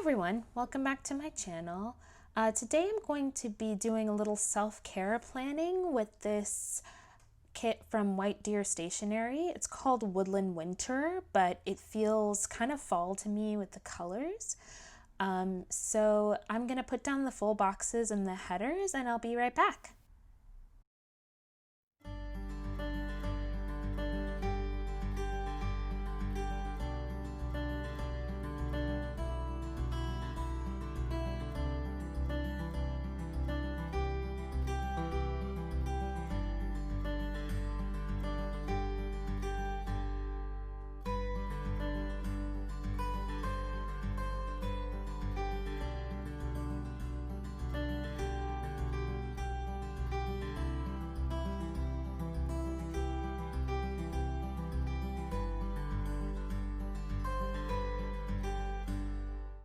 everyone, welcome back to my channel. Today I'm going to be doing a little self-care planning with this kit from White Deer Stationery. It's called Woodland Winter, but it feels kind of fall to me with the colors. So I'm gonna put down the full boxes and the headers and I'll be right back.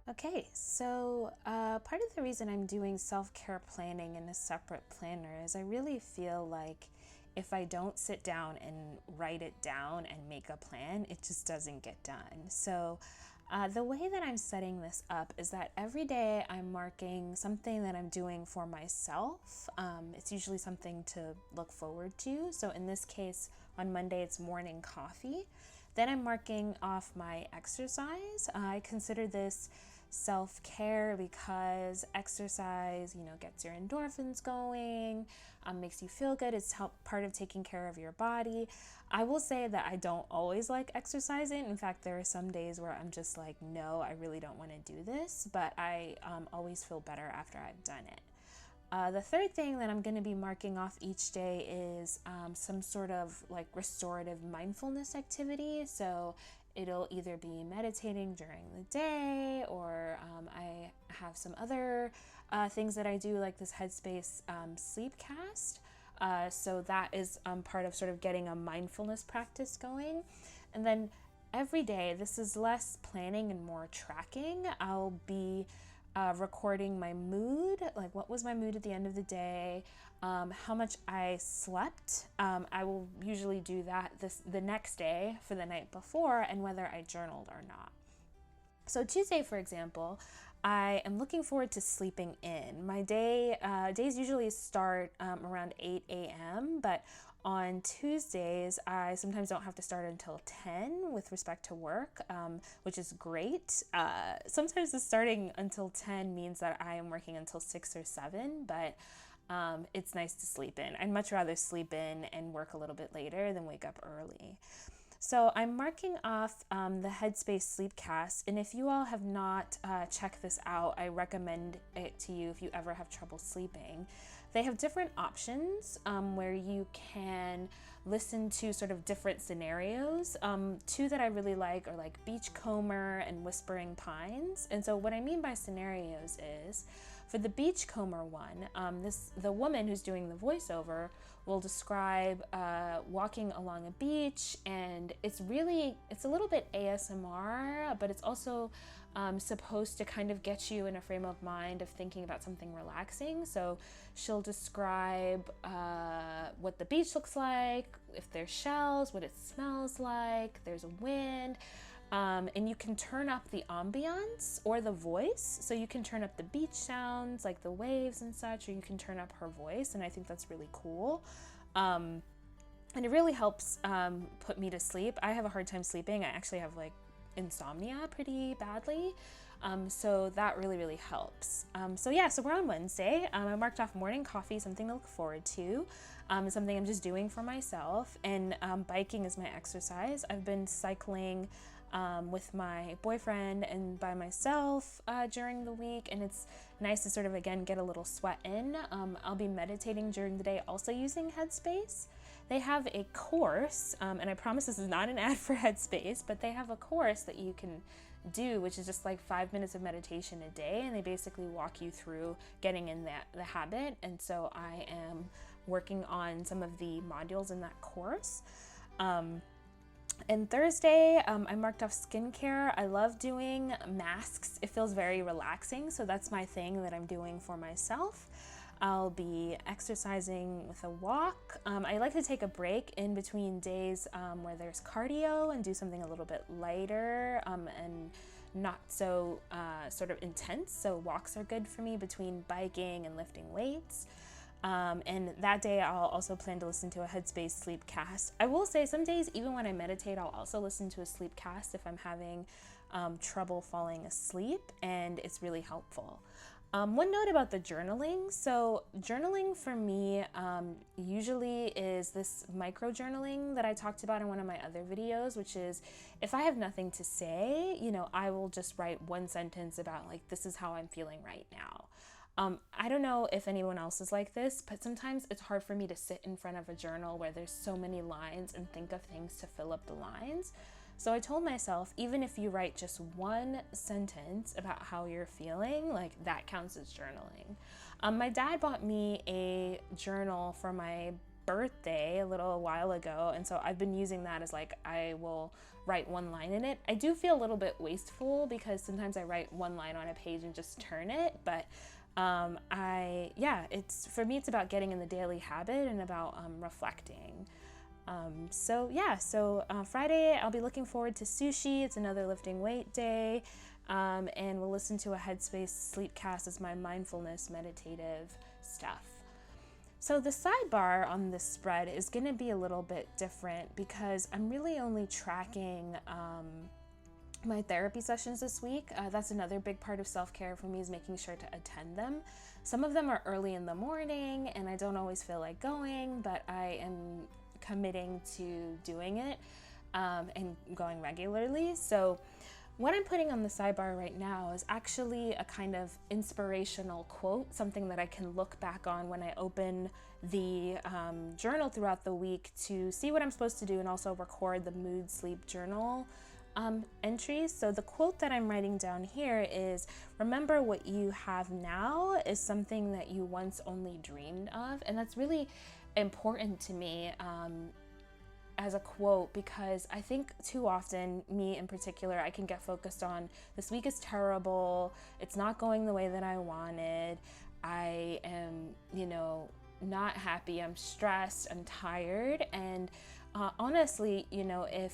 Okay, so part of the reason I'm doing self-care planning in a separate planner is I really feel like if I don't sit down and write it down and make a plan, it just doesn't get done. So the way that I'm setting this up is that every day I'm marking something that I'm doing for myself. It's usually something to look forward to. So in this case, on Monday, it's morning coffee. Then I'm marking off my exercise. I consider this self-care because exercise, gets your endorphins going, makes you feel good. It's part of taking care of your body. I will say that I don't always like exercising. In fact, there are some days where I'm just like, no, I really don't want to do this, but I always feel better after I've done it. The third thing that I'm going to be marking off each day is some sort of like restorative mindfulness activity. So it'll either be meditating during the day, or I have some other things that I do, like this Headspace sleep cast. So that is part of sort of getting a mindfulness practice going. And then every day, this is less planning and more tracking. I'll be recording my mood, like what was my mood at the end of the day, how much I slept. I will usually do that the next day for the night before, and whether I journaled or not. So Tuesday, for example, I am looking forward to sleeping in. My days usually start around 8 a.m., but on Tuesdays, I sometimes don't have to start until 10 with respect to work, which is great. Sometimes the starting until 10 means that I am working until 6 or 7, but it's nice to sleep in. I'd much rather sleep in and work a little bit later than wake up early. So I'm marking off the Headspace Sleepcast, and if you all have not checked this out, I recommend it to you if you ever have trouble sleeping. They have different options where you can listen to sort of different scenarios. Two that I really like are like Beachcomber and Whispering Pines. And so what I mean by scenarios is, for the Beachcomber one, the woman who's doing the voiceover will describe walking along a beach, and it's a little bit ASMR, but it's also supposed to kind of get you in a frame of mind of thinking about something relaxing. So she'll describe what the beach looks like, if there's shells, what it smells like, there's a wind. And you can turn up the ambiance or the voice. So you can turn up the beach sounds like the waves and such, or you can turn up her voice. And I think that's really cool. And it really helps put me to sleep. I have a hard time sleeping. I actually have like insomnia pretty badly. So that really helps. So we're on Wednesday. I marked off morning coffee, something to look forward to, something I'm just doing for myself. And biking is my exercise. I've been cycling with my boyfriend and by myself during the week, and it's nice to sort of again get a little sweat in. I'll be meditating during the day, also using Headspace. They have a course, and I promise this is not an ad for Headspace, but they have a course that you can do, which is just like 5 minutes of meditation a day, and they basically walk you through getting in the habit. And so I am working on some of the modules in that course. And Thursday, I marked off skincare. I love doing masks. It feels very relaxing, so that's my thing that I'm doing for myself. I'll be exercising with a walk. I like to take a break in between days where there's cardio and do something a little bit lighter and not so sort of intense. So walks are good for me between biking and lifting weights. And that day I'll also plan to listen to a Headspace sleep cast. I will say some days, even when I meditate, I'll also listen to a sleep cast if I'm having trouble falling asleep, and it's really helpful. One note about the journaling. So journaling for me usually is this micro journaling that I talked about in one of my other videos, which is if I have nothing to say, you know, I will just write one sentence about like, this is how I'm feeling right now. I don't know if anyone else is like this, but sometimes it's hard for me to sit in front of a journal where there's so many lines and think of things to fill up the lines. So I told myself, even if you write just one sentence about how you're feeling, like that counts as journaling. My dad bought me a journal for my birthday a little while ago, and so I've been using that as like, I will write one line in it. I do feel a little bit wasteful because sometimes I write one line on a page and just turn it, but it's for me, it's about getting in the daily habit and about reflecting. Friday I'll be looking forward to sushi. It's another lifting weight day, and we'll listen to a Headspace sleep cast as my mindfulness meditative stuff. So the sidebar on this spread is going to be a little bit different because I'm really only tracking my therapy sessions this week. That's another big part of self-care for me, is making sure to attend them. Some of them are early in the morning and I don't always feel like going, but I am committing to doing it and going regularly. So what I'm putting on the sidebar right now is actually a kind of inspirational quote, something that I can look back on when I open the journal throughout the week to see what I'm supposed to do, and also record the mood sleep journal entries. So the quote that I'm writing down here is, remember what you have now is something that you once only dreamed of. And that's really important to me as a quote, because I think too often, me in particular, I can get focused on this week is terrible, it's not going the way that I wanted, I am, not happy, I'm stressed, I'm tired. And honestly, if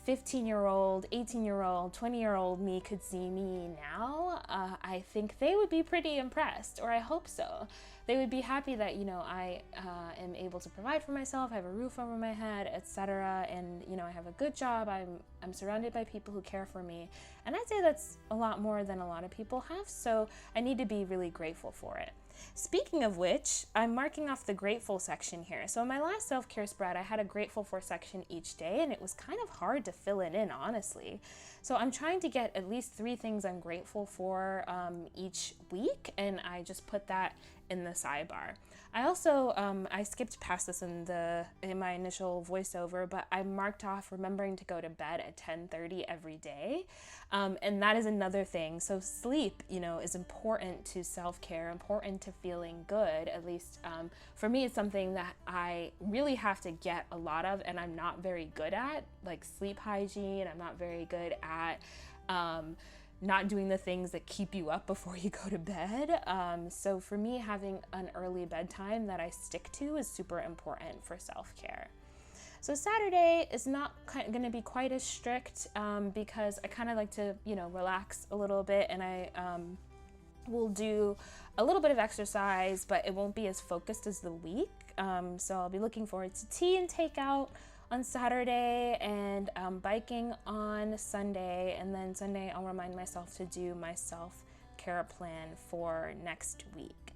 15-year-old, 18-year-old, 20-year-old me could see me now, I think they would be pretty impressed, or I hope so. They would be happy that, I am able to provide for myself, I have a roof over my head, etc. And, I have a good job, I'm surrounded by people who care for me. And I'd say that's a lot more than a lot of people have, so I need to be really grateful for it. Speaking of which, I'm marking off the grateful section here. So in my last self-care spread, I had a grateful for section each day, and it was kind of hard to fill it in, honestly. So I'm trying to get at least 3 things I'm grateful for each week, and I just put that in the sidebar. I also, I skipped past this in my initial voiceover, but I marked off remembering to go to bed at 10:30 every day. And that is another thing. So sleep, is important to self-care, important to feeling good. At least for me, it's something that I really have to get a lot of, and I'm not very good at, like sleep hygiene. I'm not very good at not doing the things that keep you up before you go to bed. So for me, having an early bedtime that I stick to is super important for self-care. So Saturday is not going to be quite as strict because I kind of like to, relax a little bit, and I will do a little bit of exercise, but it won't be as focused as the week. So I'll be looking forward to tea and takeout on Saturday, and biking on Sunday, and then Sunday I'll remind myself to do my self-care plan for next week.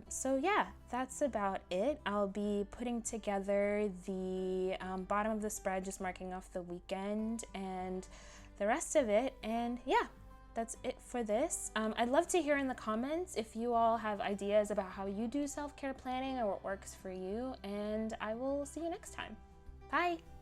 So yeah, that's about it. I'll be putting together the bottom of the spread, just marking off the weekend and the rest of it, and yeah, that's it for this. I'd love to hear in the comments if you all have ideas about how you do self-care planning or what works for you, and I will see you next time. Bye!